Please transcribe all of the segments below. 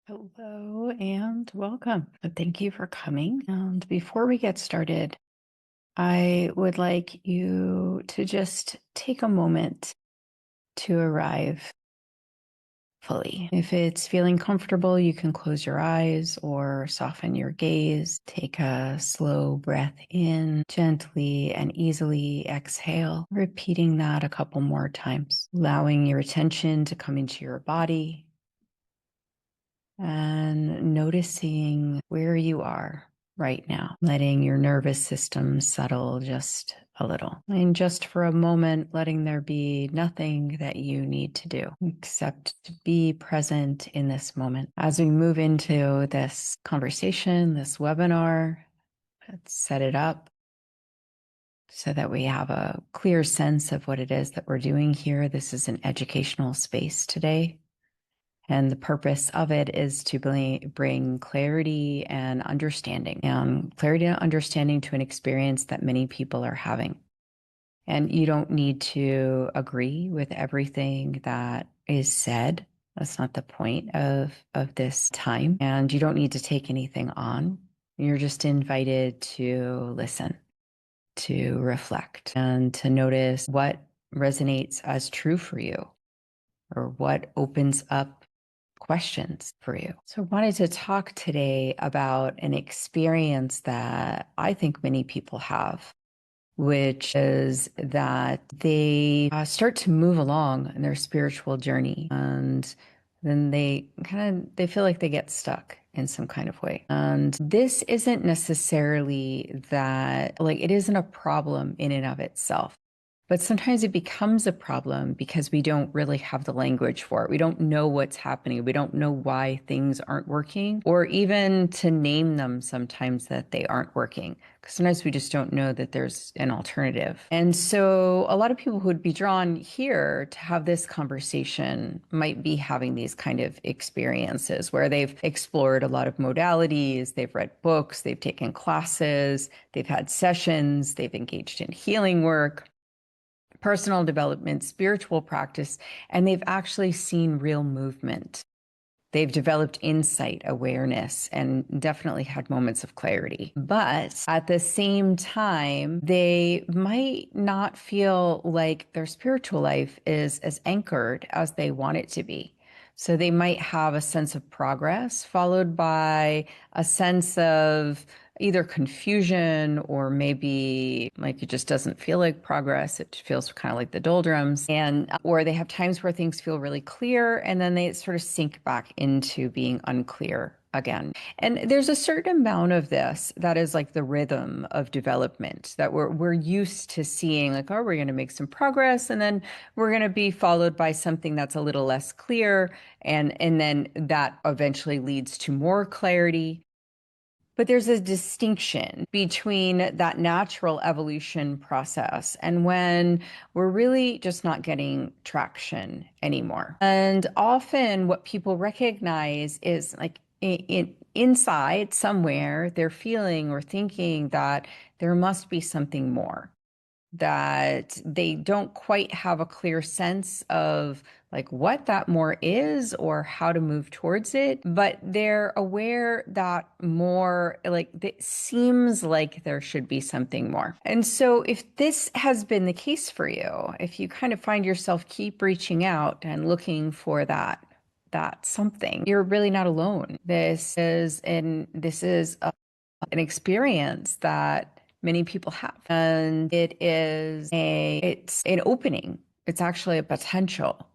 Hello and welcome. Thank you for coming. And before we get started, I would like you to just take a moment to arrive fully. If it's feeling comfortable, you can close your eyes or soften your gaze. Take a slow breath in, gently and easily exhale, repeating that a couple more times, allowing your attention to come into your body and noticing where you are right now, letting your nervous system settle just a little. And just for a moment, letting there be nothing that you need to do except to be present in this moment. As we move into this conversation, this webinar, let's set it up so that we have a clear sense of what it is that we're doing here. This is an educational space today. And the purpose of it is to bring clarity and understanding to an experience that many people are having. And you don't need to agree with everything that is said. That's not the point of this time. And you don't need to take anything on. You're just invited to listen, to reflect, and to notice what resonates as true for you or what opens up questions for you. So I wanted to talk today about an experience that I think many people have, which is that they start to move along in their spiritual journey, and then they feel like they get stuck in some kind of way. And this isn't necessarily that, like, it isn't a problem in and of itself. But sometimes it becomes a problem because we don't really have the language for it. We don't know what's happening. We don't know why things aren't working, or even to name them sometimes that they aren't working. Because sometimes we just don't know that there's an alternative. And so a lot of people who would be drawn here to have this conversation might be having these kind of experiences where they've explored a lot of modalities, they've read books, they've taken classes, they've had sessions, they've engaged in healing work, personal development, spiritual practice, and they've actually seen real movement. They've developed insight, awareness, and definitely had moments of clarity. But at the same time, they might not feel like their spiritual life is as anchored as they want it to be. So they might have a sense of progress followed by a sense of either confusion, or maybe like it just doesn't feel like progress. It feels kind of like the doldrums. Or they have times where things feel really clear and then they sort of sink back into being unclear again. And there's a certain amount of this that is like the rhythm of development that we're used to seeing, like, oh, we're going to make some progress and then we're going to be followed by something that's a little less clear. And then that eventually leads to more clarity. But there's a distinction between that natural evolution process and when we're really just not getting traction anymore. And often what people recognize is like inside somewhere, they're feeling or thinking that there must be something more, that they don't quite have a clear sense of like what that more is or how to move towards it, but they're aware that more, like, it seems like there should be something more. And so if this has been the case for you, if you kind of find yourself keep reaching out and looking for that something, you're really not alone. This is an experience that many people have. And it's an opening. It's actually a potential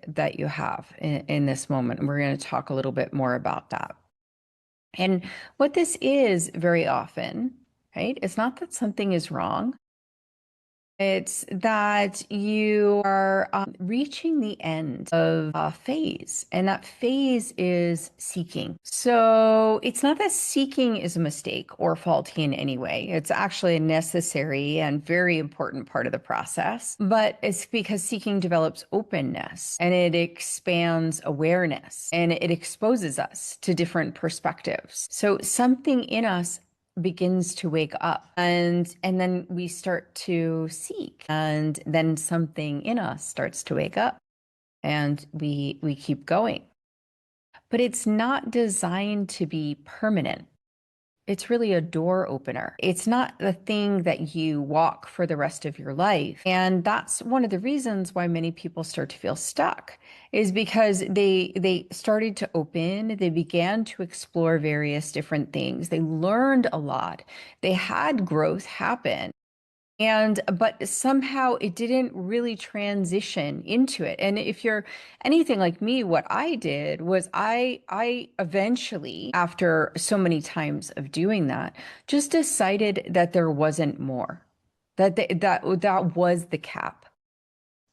that you have in this moment. And we're going to talk a little bit more about that. And what this is very often, right? It's not that something is wrong. It's that you are reaching the end of a phase, and that phase is seeking. So it's not that seeking is a mistake or faulty in any way. It's actually a necessary and very important part of the process, but it's because seeking develops openness and it expands awareness and it exposes us to different perspectives. So something in us begins to wake up, and then we start to seek, and then something in us starts to wake up, and we keep going. but it's not designed to be permanent. It's really a door opener. It's not the thing that you walk for the rest of your life. And that's one of the reasons why many people start to feel stuck is because they started to open, they began to explore various different things. They learned a lot. They had growth happen. But somehow it didn't really transition into it. And if you're anything like me, what I did was I eventually, after so many times of doing that, just decided that there wasn't more. That was the cap.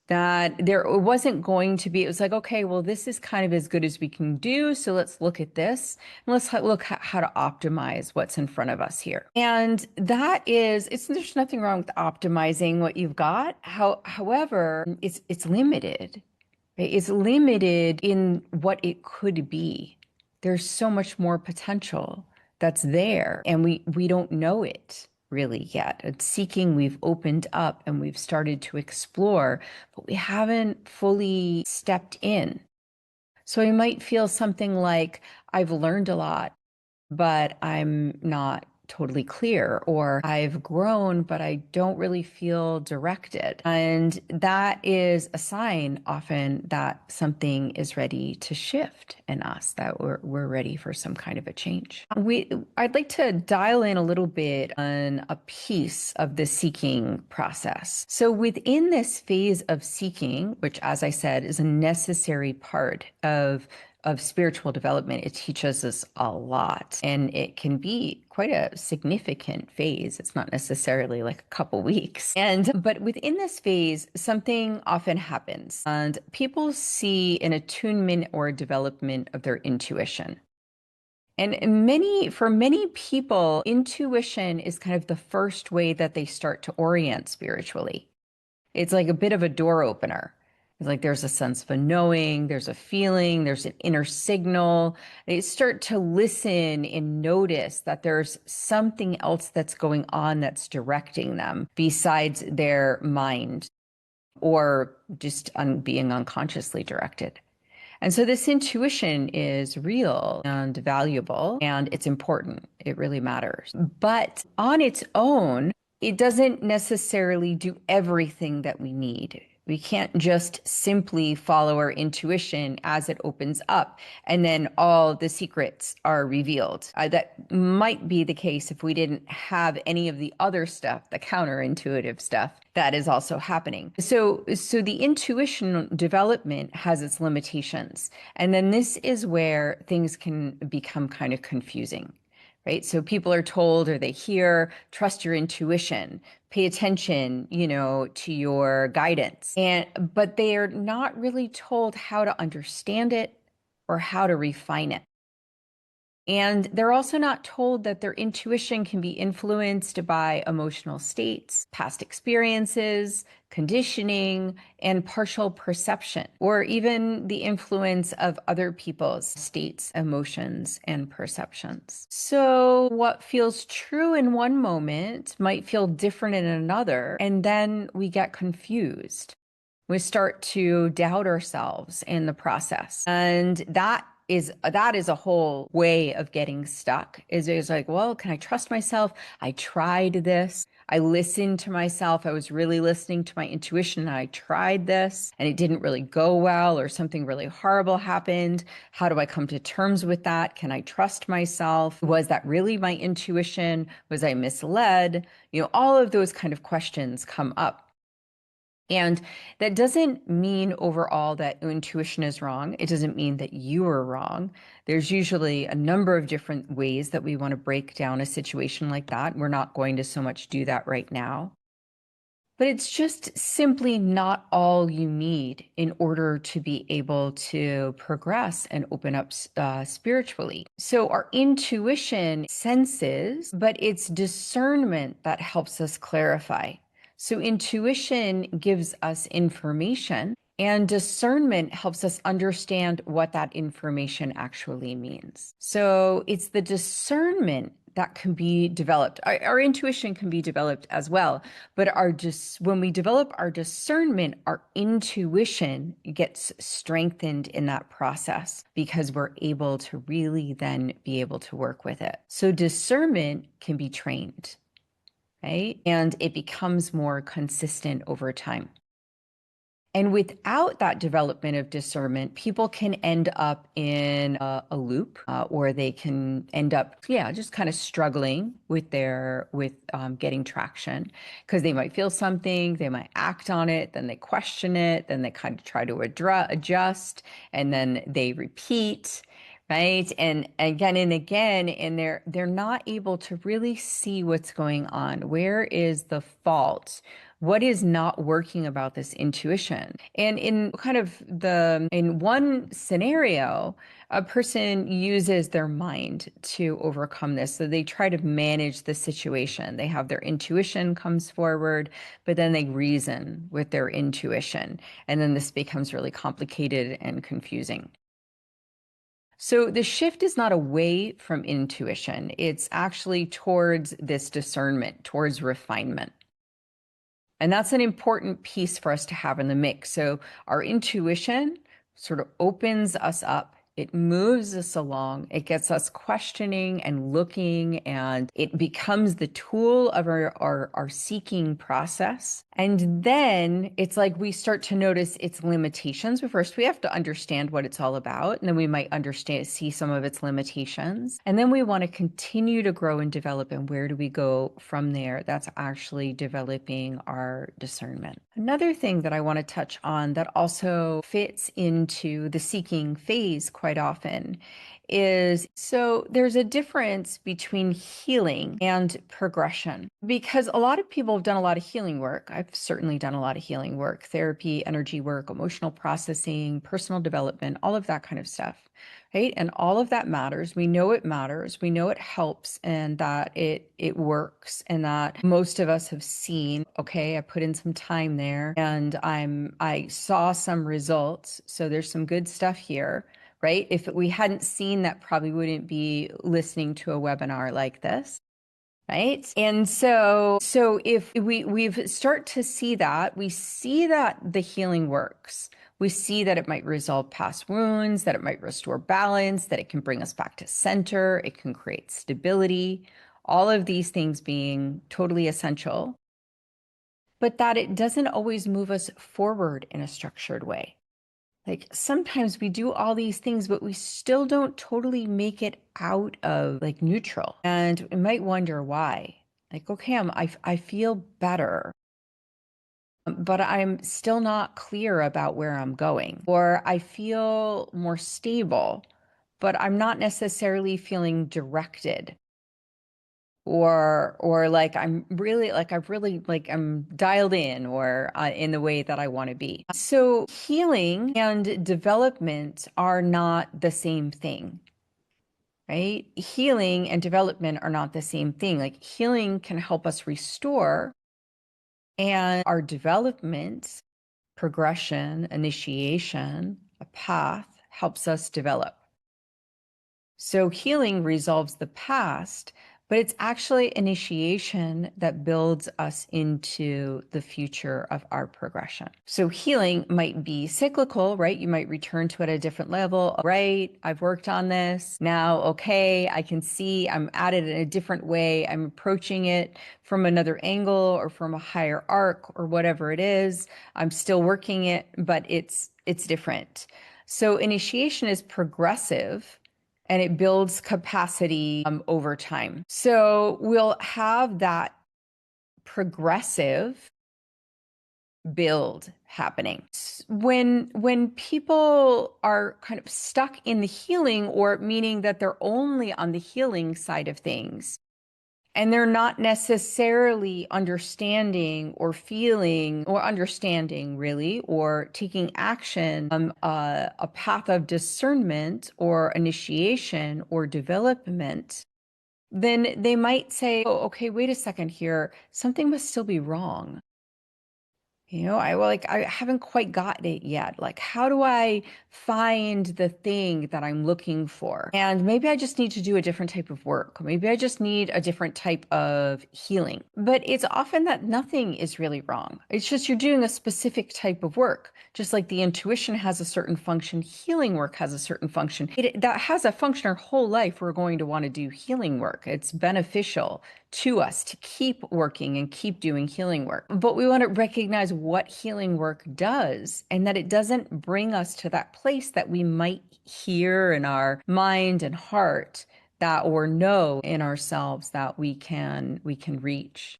That there wasn't going to be, it was like, okay, well, this is kind of as good as we can do. So let's look at this and let's look at how to optimize what's in front of us here. And that is, there's nothing wrong with optimizing what you've got. However, it's limited. Right? It's limited in what it could be. There's so much more potential that's there, and we don't know it really yet. It's seeking, we've opened up and we've started to explore, but we haven't fully stepped in. So you might feel something like, I've learned a lot, but I'm not totally clear, or I've grown, but I don't really feel directed. And that is a sign often that something is ready to shift in us, that we're ready for some kind of a change. I'd like to dial in a little bit on a piece of the seeking process. So within this phase of seeking, which, as I said, is a necessary part of spiritual development, it teaches us a lot, and it can be quite a significant phase. It's not necessarily like a couple weeks. But within this phase, something often happens, and people see an attunement or a development of their intuition. And for many people, intuition is kind of the first way that they start to orient spiritually. It's like a bit of a door opener. It's like there's a sense of a knowing, there's a feeling, there's an inner signal. They start to listen and notice that there's something else that's going on that's directing them besides their mind or just being unconsciously directed. And so this intuition is real and valuable, and it's important. It really matters. But on its own, it doesn't necessarily do everything that we need. We can't just simply follow our intuition as it opens up and then all the secrets are revealed. That might be the case if we didn't have any of the other stuff, the counterintuitive stuff that is also happening. So the intuition development has its limitations. And then this is where things can become kind of confusing. Right? So people are told, or they hear, trust your intuition, pay attention, to your guidance. But they are not really told how to understand it or how to refine it. And they're also not told that their intuition can be influenced by emotional states, past experiences, conditioning, and partial perception, or even the influence of other people's states, emotions, and perceptions. So what feels true in one moment might feel different in another, and then we get confused. We start to doubt ourselves in the process. And that is a whole way of getting stuck. Is like, well, can I trust myself? I tried this. I listened to myself. I was really listening to my intuition, and I tried this and it didn't really go well, or something really horrible happened. How do I come to terms with that? Can I trust myself? Was that really my intuition? Was I misled? All of those kind of questions come up. And that doesn't mean overall that intuition is wrong. It doesn't mean that you are wrong. There's usually a number of different ways that we want to break down a situation like that. We're not going to so much do that right now. But it's just simply not all you need in order to be able to progress and open up spiritually. So our intuition senses, but it's discernment that helps us clarify. So intuition gives us information, and discernment helps us understand what that information actually means. So it's the discernment that can be developed. Our intuition can be developed as well, but when we develop our discernment, our intuition gets strengthened in that process because we're able to really then be able to work with it. So discernment can be trained, right? And it becomes more consistent over time. And without that development of discernment, people can end up in a loop, or they can end up, just kind of struggling with getting traction, because they might feel something, they might act on it, then they question it, then they kind of try to adjust, and then they repeat, right? And again and again, and they're not able to really see what's going on. Where is the fault? What is not working about this intuition? And in one scenario, a person uses their mind to overcome this. So they try to manage the situation. They have their intuition comes forward, but then they reason with their intuition. And then this becomes really complicated and confusing. So the shift is not away from intuition. It's actually towards this discernment, towards refinement. And that's an important piece for us to have in the mix. So our intuition sort of opens us up. It moves us along. It gets us questioning and looking, and it becomes the tool of our seeking process. And then it's like we start to notice its limitations. But first, we have to understand what it's all about. And then we might see some of its limitations. And then we want to continue to grow and develop. And where do we go from there? That's actually developing our discernment. Another thing that I want to touch on that also fits into the seeking phase quite often is, so there's a difference between healing and progression, because a lot of people have done a lot of healing work. I've certainly done a lot of healing work, therapy, energy work, emotional processing, personal development, all of that kind of stuff, right? And all of that matters. We know it matters. We know it helps, and that it works, and that most of us have seen, okay, I put in some time there and I saw some results. So there's some good stuff here, right? If we hadn't seen that, probably wouldn't be listening to a webinar like this. Right. And so if we've start to see that, we see that the healing works. We see that it might resolve past wounds, that it might restore balance, that it can bring us back to center, it can create stability, all of these things being totally essential, but that it doesn't always move us forward in a structured way. Like sometimes we do all these things, but we still don't totally make it out of like neutral. And we might wonder why. Like, okay, I feel better, but I'm still not clear about where I'm going. Or I feel more stable, but I'm not necessarily feeling directed. Or like I'm dialed in, or in the way that I want to be. So healing and development are not the same thing, right? Healing and development are not the same thing. Like healing can help us restore, and our development, progression, initiation, a path helps us develop. So healing resolves the past, but it's actually initiation that builds us into the future of our progression. So healing might be cyclical, right? You might return to it at a different level. Right, I've worked on this. Now, okay, I can see I'm at it in a different way. I'm approaching it from another angle or from a higher arc or whatever it is. I'm still working it, but it's different. So initiation is progressive, and it builds capacity over time. So we'll have that progressive build happening. When people are kind of stuck in the healing, or meaning that they're only on the healing side of things, and they're not necessarily understanding or feeling or understanding really, or taking action, a path of discernment or initiation or development, then they might say, oh, okay, wait a second here. Something must still be wrong. I haven't quite gotten it yet. Like, how do I find the thing that I'm looking for? And maybe I just need to do a different type of work. Maybe I just need a different type of healing. But it's often that nothing is really wrong. It's just you're doing a specific type of work. Just like the intuition has a certain function, healing work has a certain function. That has a function our whole life. We're going to want to do healing work. It's beneficial to us to keep working and keep doing healing work. But we want to recognize what healing work does and that it doesn't bring us to that place that we might hear in our mind and heart that or know in ourselves that we can reach.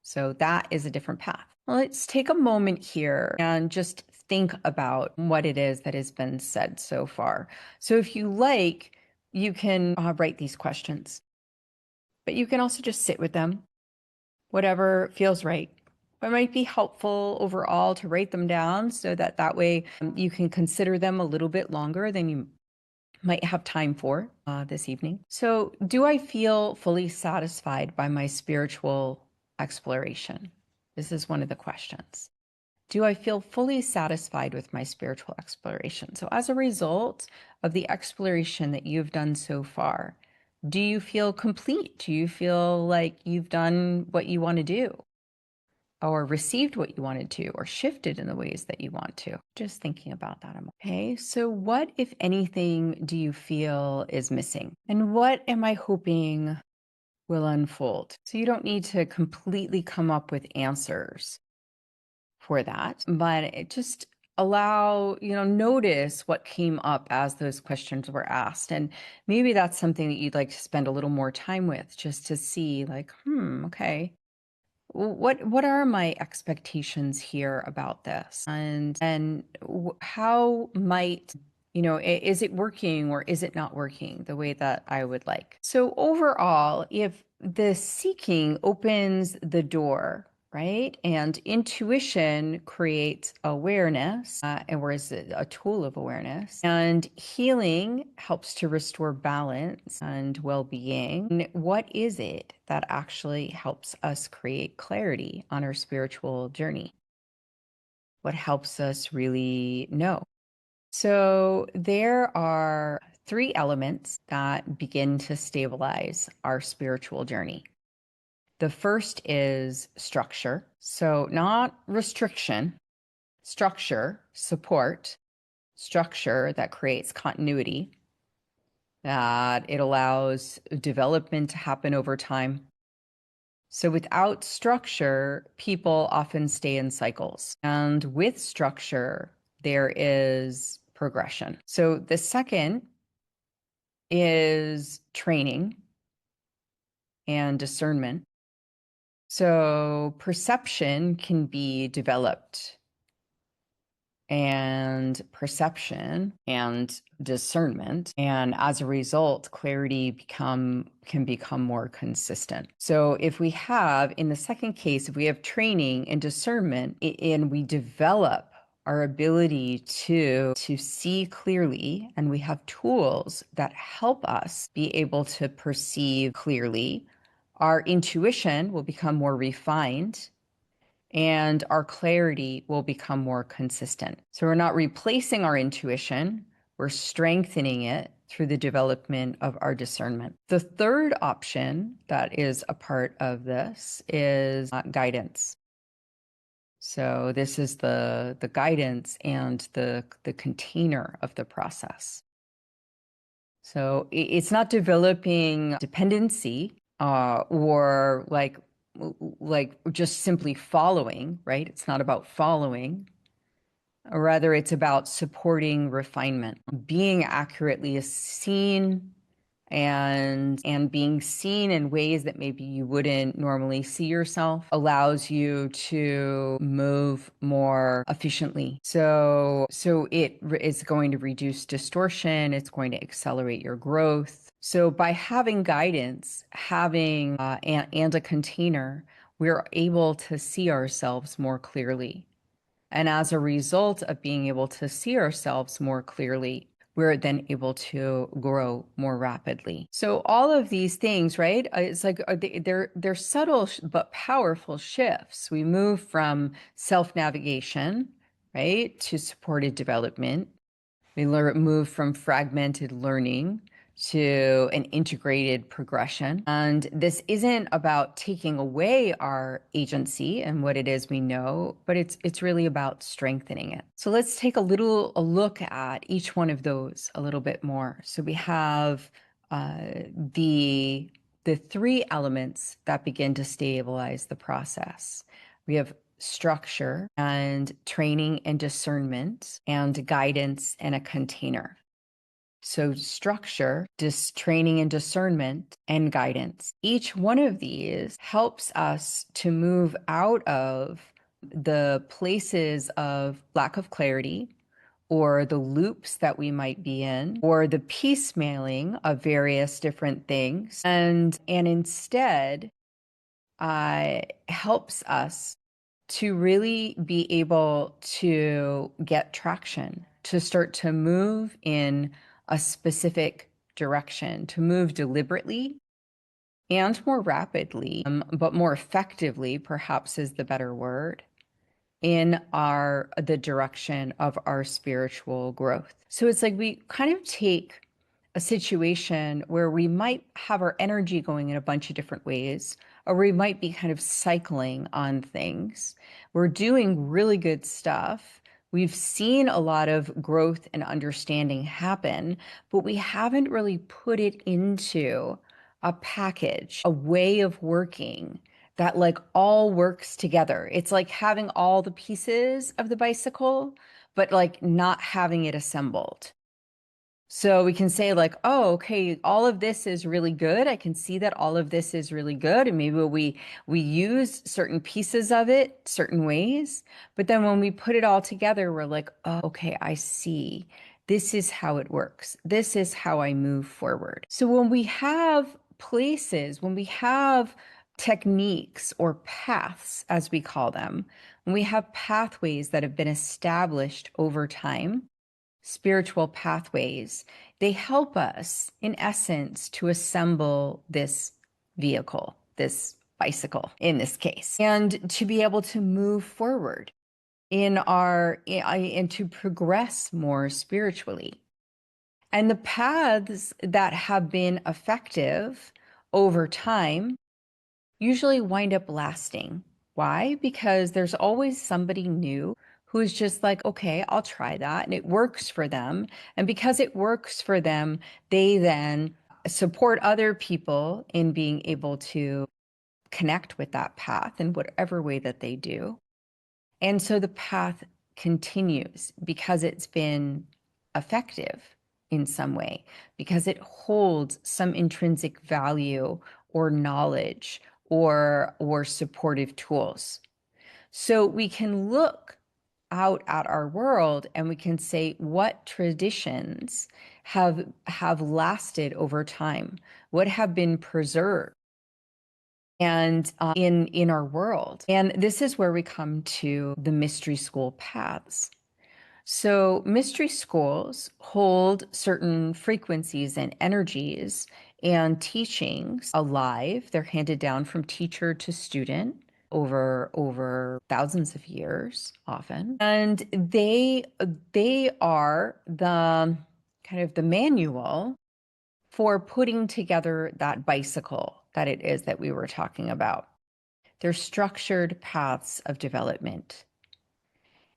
So that is a different path. Let's take a moment here and just think about what it is that has been said so far. So if you like, you can write these questions. But you can also just sit with them, whatever feels right. It might be helpful overall to write them down so that way you can consider them a little bit longer than you might have time for this evening. So, do I feel fully satisfied by my spiritual exploration? This is one of the questions. Do I feel fully satisfied with my spiritual exploration? So, as a result of the exploration that you've done so far, do you feel complete? Do you feel like you've done what you want to do, or received what you wanted to, or shifted in the ways that you want to? Just thinking about that. Okay, so what, if anything, do you feel is missing? And what am I hoping will unfold? So you don't need to completely come up with answers for that, but it just notice what came up as those questions were asked. And maybe that's something that you'd like to spend a little more time with, just to see like, okay, what are my expectations here about this? And how might, is it working or is it not working the way that I would like? So overall, if the seeking opens the door, right? And intuition creates awareness, or is it a tool of awareness? And healing helps to restore balance and well-being. What is it that actually helps us create clarity on our spiritual journey? What helps us really know? So there are three elements that begin to stabilize our spiritual journey. The first is structure. So not restriction, structure, support, structure that creates continuity, that it allows development to happen over time. So without structure, people often stay in cycles. And with structure, there is progression. So the second is training and discernment. So perception can be developed, and perception and discernment, and as a result, clarity can become more consistent. So if we have, in the second case, if we have training and discernment, and we develop our ability to see clearly, and we have tools that help us be able to perceive clearly, our intuition will become more refined and our clarity will become more consistent. So we're not replacing our intuition, we're strengthening it through the development of our discernment. The third option that is a part of this is guidance. So this is the guidance and the container of the process. So it's not developing dependency or like just simply following, right? It's not about following. Or rather, it's about supporting refinement, being accurately seen and being seen in ways that maybe you wouldn't normally see yourself allows you to move more efficiently. So it is going to reduce distortion. It's going to accelerate your growth. So by having guidance, having and a container, we're able to see ourselves more clearly. And as a result of being able to see ourselves more clearly, we're then able to grow more rapidly. So all of these things, right? It's like they're subtle but powerful shifts. We move from self-navigation, right, to supported development. We move from fragmented learning to an integrated progression. And this isn't about taking away our agency and what it is we know, but it's really about strengthening it. So let's take a look at each one of those a little bit more. So we have the three elements that begin to stabilize the process. We have structure and training and discernment and guidance and a container. So structure, training and discernment, and guidance. Each one of these helps us to move out of the places of lack of clarity or the loops that we might be in or the piecemealing of various different things and instead helps us to really be able to get traction, to start to move in a specific direction, to move deliberately and more rapidly, but more effectively, perhaps is the better word, in the direction of our spiritual growth. So it's like we kind of take a situation where we might have our energy going in a bunch of different ways, or we might be kind of cycling on things. We're doing really good stuff. We've seen a lot of growth and understanding happen, but we haven't really put it into a package, a way of working that like all works together. It's like having all the pieces of the bicycle, but like not having it assembled. So we can say like, oh, okay, all of this is really good. I can see that all of this is really good. And maybe we use certain pieces of it certain ways. But then when we put it all together, we're like, oh, okay, I see. This is how it works. This is how I move forward. So when we have places, when we have techniques or paths, as we call them, when we have pathways that have been established over time, spiritual pathways, they help us, in essence, to assemble this vehicle, this bicycle in this case, and to be able to move forward and to progress more spiritually. And the paths that have been effective over time usually wind up lasting. Why? Because there's always somebody new who's just like, okay, I'll try that. And it works for them. And because it works for them, they then support other people in being able to connect with that path in whatever way that they do. And so the path continues because it's been effective in some way, because it holds some intrinsic value or knowledge or supportive tools. So we can look out at our world and we can say what traditions have lasted over time, what have been preserved and in our world. And this is where we come to the mystery school paths. So mystery schools hold certain frequencies and energies and teachings alive. They're handed down from teacher to student over thousands of years often. And they are the kind of the manual for putting together that bicycle that it is that we were talking about. They're structured paths of development.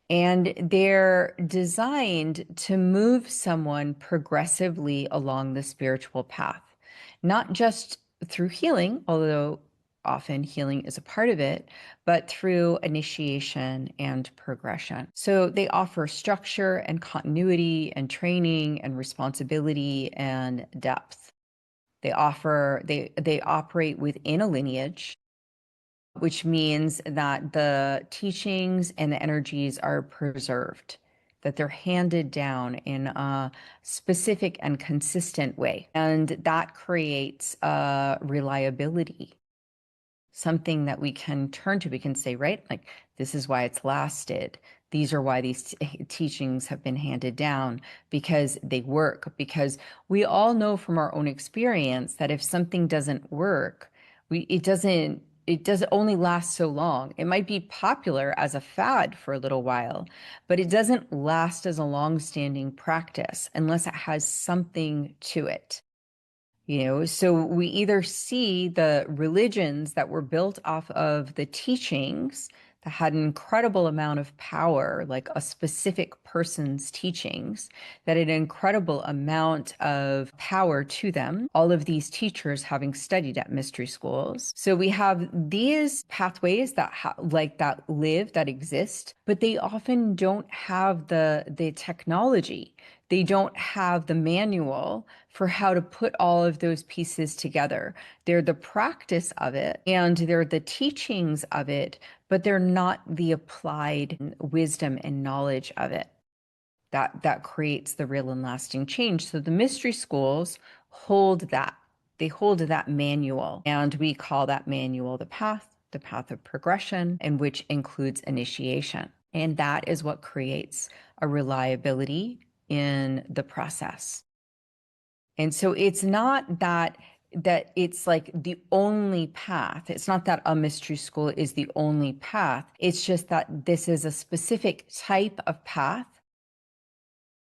And they're designed to move someone progressively along the spiritual path, not just through healing, although often healing is a part of it, but through initiation and progression. So they offer structure and continuity and training and responsibility and depth. They operate within a lineage, which means that the teachings and the energies are preserved, that they're handed down in a specific and consistent way. And that creates a reliability, something that we can turn to. We can say, right, like, this is why it's lasted. These are why these teachings have been handed down, because they work. Because we all know from our own experience that if something doesn't work, it does only last so long. It might be popular as a fad for a little while, but it doesn't last as a long-standing practice unless it has something to it. So we either see the religions that were built off of the teachings that had an incredible amount of power, like a specific person's teachings, that had an incredible amount of power to them, all of these teachers having studied at mystery schools. So we have these pathways that that exist, but they often don't have the technology. They don't have the manual for how to put all of those pieces together. They're the practice of it and they're the teachings of it, but they're not the applied wisdom and knowledge of it that creates the real and lasting change. So the mystery schools hold that. They hold that manual, and we call that manual the path of progression, and which includes initiation. And that is what creates a reliability in the process. And so it's not that it's like the only path. It's not that a mystery school is the only path. It's just that this is a specific type of path.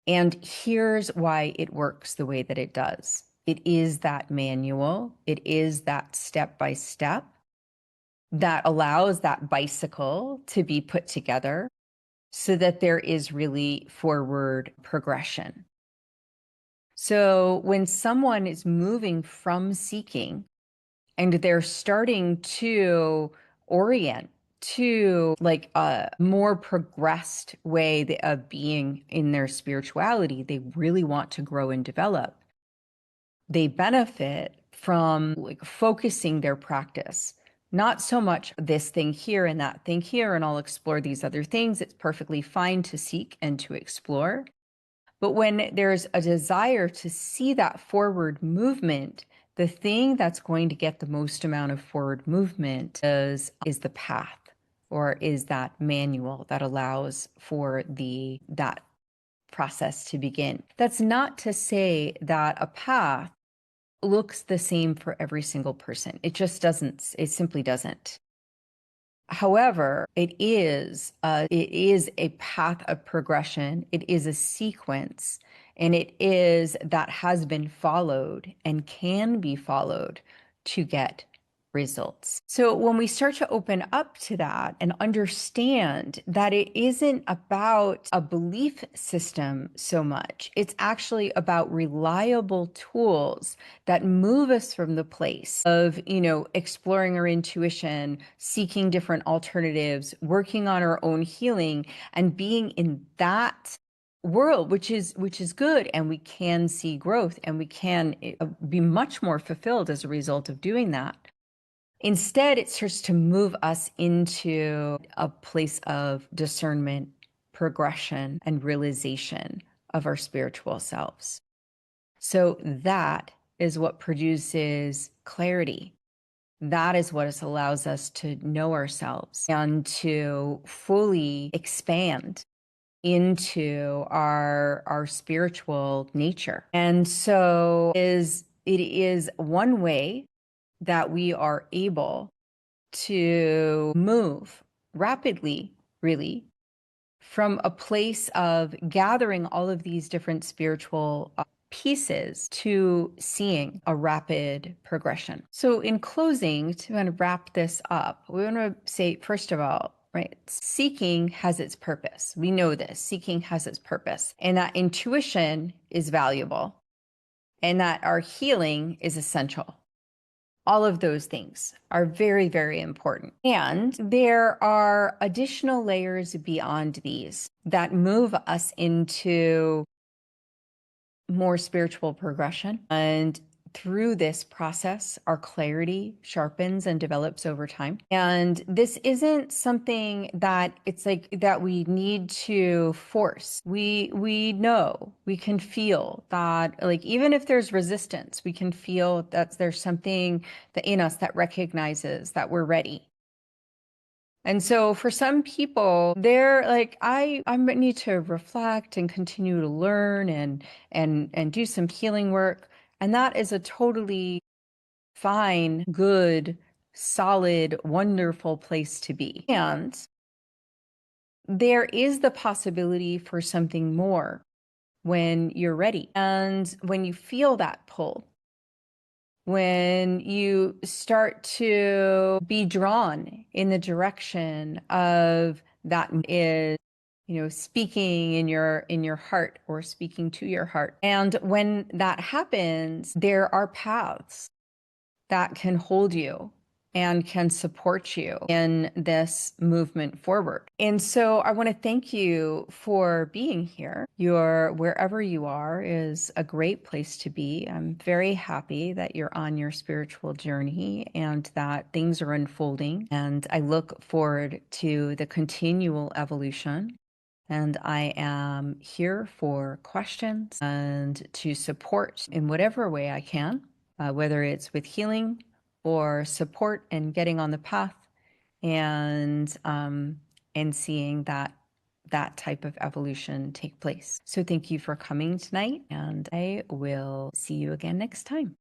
And here's why it works the way that it does. It is that manual. It is that step by step that allows that bicycle to be put together so that there is really forward progression. So when someone is moving from seeking and they're starting to orient to like a more progressed way of being in their spirituality, they really want to grow and develop. They benefit from like focusing their practice, not so much this thing here and that thing here, and I'll explore these other things. It's perfectly fine to seek and to explore. But when there's a desire to see that forward movement, the thing that's going to get the most amount of forward movement is the path, or is that manual that allows for that process to begin. That's not to say that a path looks the same for every single person. It just doesn't. It simply doesn't. However, it is a path of progression. It is a sequence, and it is that has been followed and can be followed to get results. So when we start to open up to that and understand that it isn't about a belief system so much, it's actually about reliable tools that move us from the place of, exploring our intuition, seeking different alternatives, working on our own healing, and being in that world, which is good, and we can see growth, and we can be much more fulfilled as a result of doing that. Instead, it starts to move us into a place of discernment, progression, and realization of our spiritual selves. So that is what produces clarity. That is what allows us to know ourselves and to fully expand into our spiritual nature. And so it is one way that we are able to move rapidly, really, from a place of gathering all of these different spiritual pieces to seeing a rapid progression. So in closing, to kind of wrap this up, we want to say, first of all, right, seeking has its purpose. We know this. Seeking has its purpose, and that intuition is valuable, and that our healing is essential. All of those things are very, very important. And there are additional layers beyond these that move us into more spiritual progression. And through this process, our clarity sharpens and develops over time. And this isn't something that it's like that we need to force. We know, we can feel that, like, even if there's resistance, we can feel that there's something that in us that recognizes that we're ready. And so for some people, they're like, I need to reflect and continue to learn and do some healing work. And that is a totally fine, good, solid, wonderful place to be. And there is the possibility for something more when you're ready. And when you feel that pull, when you start to be drawn in the direction of that is, speaking in your heart or speaking to your heart. And when that happens, there are paths that can hold you and can support you in this movement forward. And so I want to thank you for being here. Your wherever you are is a great place to be. I'm very happy that you're on your spiritual journey and that things are unfolding. And I look forward to the continual evolution. And I am here for questions and to support in whatever way I can, whether it's with healing or support and getting on the path and seeing that type of evolution take place. So thank you for coming tonight, and I will see you again next time.